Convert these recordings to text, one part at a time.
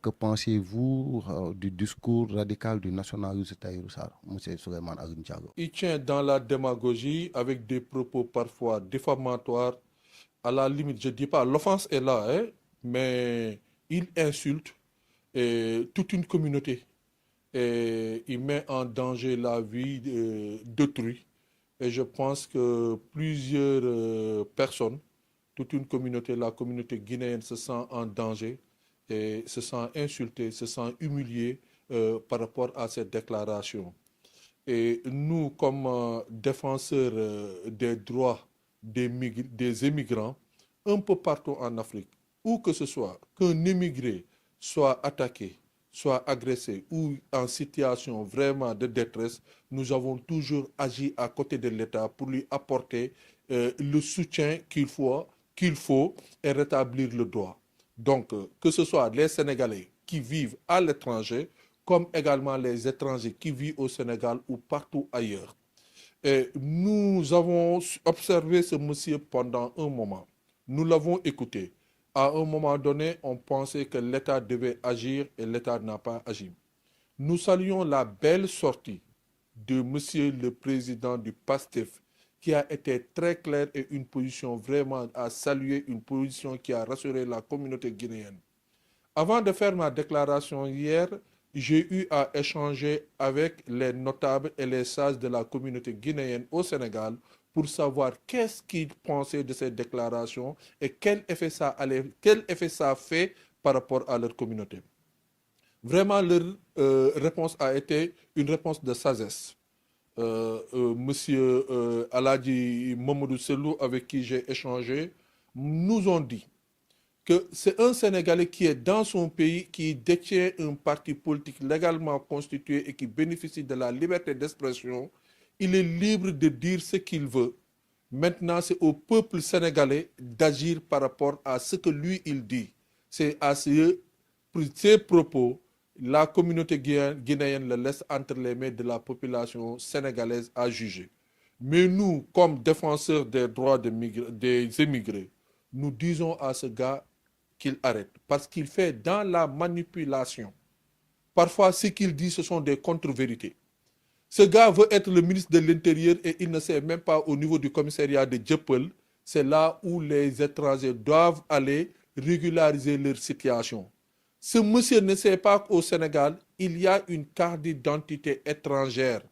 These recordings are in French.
que pensez-vous du discours radical du nationaliste Tahirou Sarr, M. Souleymane Alioune Diallo? Il tient dans la démagogie avec des propos parfois diffamatoires. À la limite, je ne dis pas, l'offense est là, hein, mais il insulte toute une communauté. Et il met en danger la vie d'autrui. Et je pense que plusieurs personnes, toute une communauté, la communauté guinéenne se sent en danger et se sent insultée, se sent humiliée par rapport à cette déclaration. Et nous, comme défenseurs des droits des émigrants, un peu partout en Afrique, où que ce soit, qu'un émigré soit attaqué, soit agressé ou en situation vraiment de détresse, nous avons toujours agi à côté de l'État pour lui apporter le soutien qu'il faut et rétablir le droit. Donc, que ce soit les Sénégalais qui vivent à l'étranger, comme également les étrangers qui vivent au Sénégal ou partout ailleurs. Et nous avons observé ce monsieur pendant un moment. Nous l'avons écouté. À un moment donné, on pensait que l'État devait agir et l'État n'a pas agi. Nous saluons la belle sortie de monsieur le président du PASTEF qui a été très clair et une position vraiment à saluer, une position qui a rassuré la communauté guinéenne. Avant de faire ma déclaration hier, j'ai eu à échanger avec les notables et les sages de la communauté guinéenne au Sénégal pour savoir qu'est-ce qu'ils pensaient de cette déclaration et quel effet ça fait par rapport à leur communauté. Vraiment, leur réponse a été une réponse de sagesse. Monsieur Aladji Mamadou Selou, avec qui j'ai échangé, nous ont dit que c'est un Sénégalais qui est dans son pays, qui détient un parti politique légalement constitué et qui bénéficie de la liberté d'expression. Il est libre de dire ce qu'il veut. Maintenant, c'est au peuple sénégalais d'agir par rapport à ce que lui, il dit. C'est à ces propos, la communauté guinéenne le laisse entre les mains de la population sénégalaise à juger. Mais nous, comme défenseurs des droits des émigrés, nous disons à ce gars qu'il arrête, parce qu'il fait dans la manipulation. Parfois, ce qu'il dit, ce sont des contre-vérités. Ce gars veut être le ministre de l'Intérieur et il ne sait même pas au niveau du commissariat de Dieuppeul, c'est là où les étrangers doivent aller régulariser leur situation. Ce monsieur ne sait pas qu'au Sénégal, il y a une carte d'identité étrangère,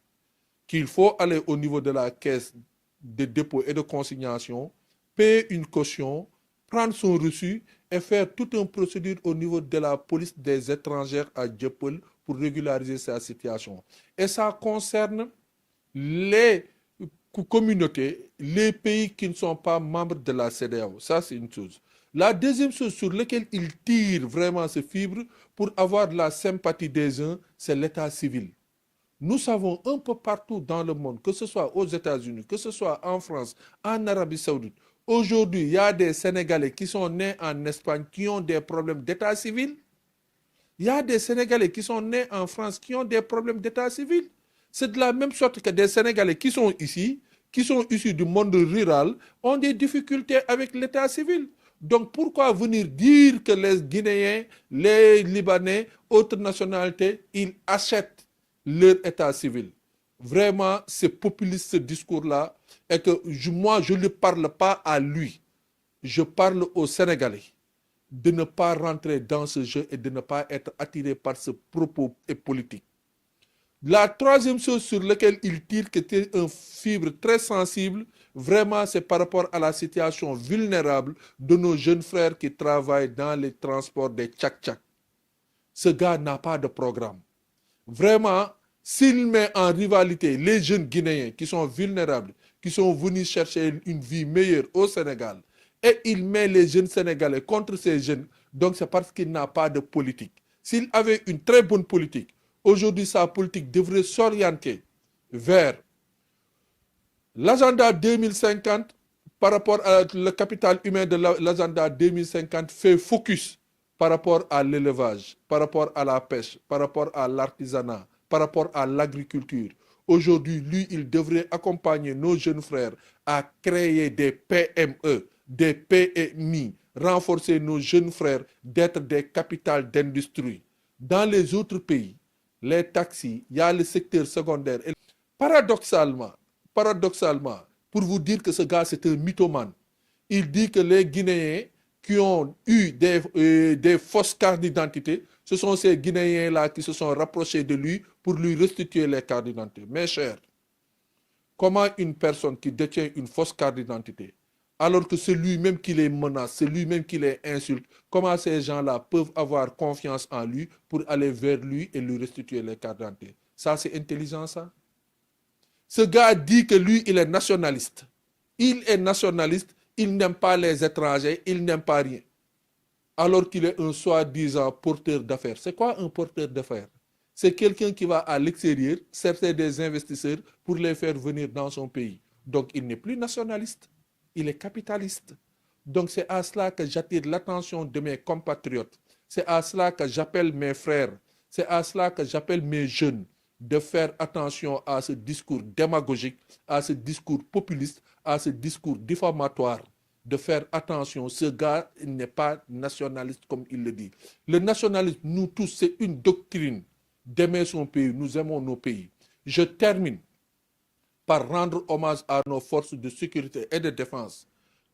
qu'il faut aller au niveau de la caisse de dépôt et de consignation, payer une caution, prendre son reçu et faire toute une procédure au niveau de la police des étrangers à Dieuppeul pour régulariser sa situation. Et ça concerne les communautés, les pays qui ne sont pas membres de la CEDEAO. Ça, c'est une chose. La deuxième chose sur laquelle il tire vraiment ce fibre pour avoir la sympathie des uns, c'est l'état civil. Nous savons un peu partout dans le monde, que ce soit aux États-Unis, que ce soit en France, en Arabie Saoudite. Aujourd'hui, il y a des Sénégalais qui sont nés en Espagne qui ont des problèmes d'état civil. Il y a des Sénégalais qui sont nés en France qui ont des problèmes d'état civil. C'est de la même sorte que des Sénégalais qui sont ici, qui sont issus du monde rural, ont des difficultés avec l'état civil. Donc pourquoi venir dire que les Guinéens, les Libanais, autres nationalités, ils achètent leur état civil? Vraiment, c'est populiste ce discours-là. Et que moi, je ne parle pas à lui. Je parle aux Sénégalais de ne pas rentrer dans ce jeu et de ne pas être attiré par ce propos politique. La troisième chose sur laquelle il tire, que c'est un fibre très sensible, vraiment c'est par rapport à la situation vulnérable de nos jeunes frères qui travaillent dans les transports des tchak-tchak. Ce gars n'a pas de programme. Vraiment, s'il met en rivalité les jeunes Guinéens qui sont vulnérables, qui sont venus chercher une vie meilleure au Sénégal, et il met les jeunes Sénégalais contre ces jeunes, donc c'est parce qu'il n'a pas de politique. S'il avait une très bonne politique, aujourd'hui sa politique devrait s'orienter vers l'agenda 2050 par rapport à le capital humain de l'agenda 2050 fait focus par rapport à l'élevage, par rapport à la pêche, par rapport à l'artisanat, par rapport à l'agriculture. Aujourd'hui, lui, il devrait accompagner nos jeunes frères à créer des PME, des PMI, renforcer nos jeunes frères d'être des capitales d'industrie. Dans les autres pays, les taxis, il y a le secteur secondaire. Et paradoxalement, pour vous dire que ce gars c'est un mythomane, il dit que les Guinéens qui ont eu des fausses cartes d'identité, ce sont ces Guinéens-là qui se sont rapprochés de lui pour lui restituer les cartes d'identité. Mes chers, comment une personne qui détient une fausse carte d'identité, alors que c'est lui-même qui les menace, c'est lui-même qui les insulte, comment ces gens-là peuvent avoir confiance en lui pour aller vers lui et lui restituer les cartes d'identité? Ça, c'est intelligent, ça. Ce gars dit que lui, il est nationaliste. Il est nationaliste, il n'aime pas les étrangers, il n'aime pas rien. Alors qu'il est un soi-disant porteur d'affaires. C'est quoi un porteur d'affaires? C'est quelqu'un qui va à l'extérieur chercher des investisseurs pour les faire venir dans son pays. Donc il n'est plus nationaliste, il est capitaliste. Donc c'est à cela que j'attire l'attention de mes compatriotes. C'est à cela que j'appelle mes frères. C'est à cela que j'appelle mes jeunes de faire attention à ce discours démagogique, à ce discours populiste, à ce discours diffamatoire. De faire attention, ce gars n'est pas nationaliste comme il le dit. Le nationalisme, nous tous, c'est une doctrine d'aimer son pays. Nous aimons nos pays. Je termine par rendre hommage à nos forces de sécurité et de défense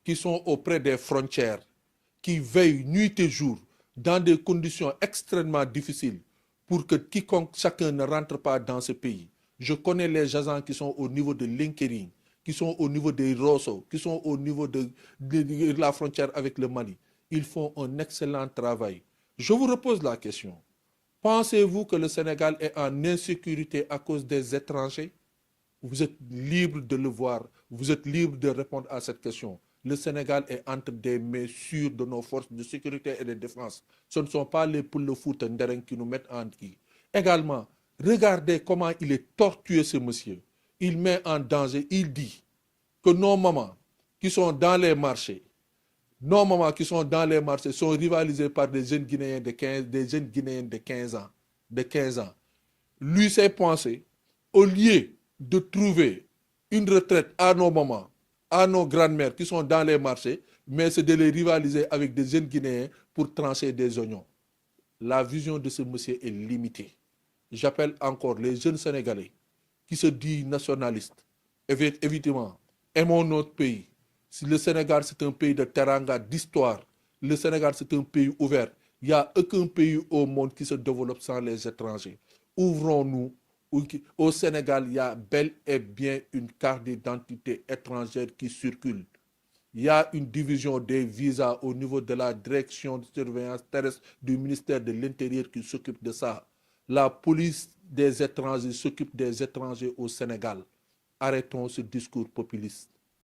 qui sont auprès des frontières, qui veillent nuit et jour dans des conditions extrêmement difficiles pour que quiconque, chacun ne rentre pas dans ce pays. Je connais les agents qui sont au niveau de Linkering, qui sont au niveau des Rosso, qui sont au niveau de la frontière avec le Mali. Ils font un excellent travail. Je vous repose la question. Pensez-vous que le Sénégal est en insécurité à cause des étrangers? Vous êtes libre de le voir. Vous êtes libre de répondre à cette question. Le Sénégal est entre des mains sûres de nos forces de sécurité et de défense. Ce ne sont pas les poules de foot qui nous mettent en qui. Également, regardez comment il est tortueux ce monsieur. Il met en danger, il dit que nos mamans qui sont dans les marchés, sont rivalisées par des jeunes Guinéens de 15 ans. Lui, ses pensées, au lieu de trouver une retraite à nos mamans, à nos grandes-mères qui sont dans les marchés, mais c'est de les rivaliser avec des jeunes Guinéens pour trancher des oignons. La vision de ce monsieur est limitée. J'appelle encore les jeunes Sénégalais qui se disent nationalistes. Évidemment, aimons notre pays. Si le Sénégal, c'est un pays de teranga, d'histoire. Le Sénégal, c'est un pays ouvert. Il n'y a aucun pays au monde qui se développe sans les étrangers. Ouvrons-nous. Au Sénégal, il y a bel et bien une carte d'identité étrangère qui circule. Il y a une division des visas au niveau de la direction de surveillance terrestre du ministère de l'Intérieur qui s'occupe de ça. La police des étrangers s'occupe des étrangers au Sénégal. Arrêtons ce discours populiste.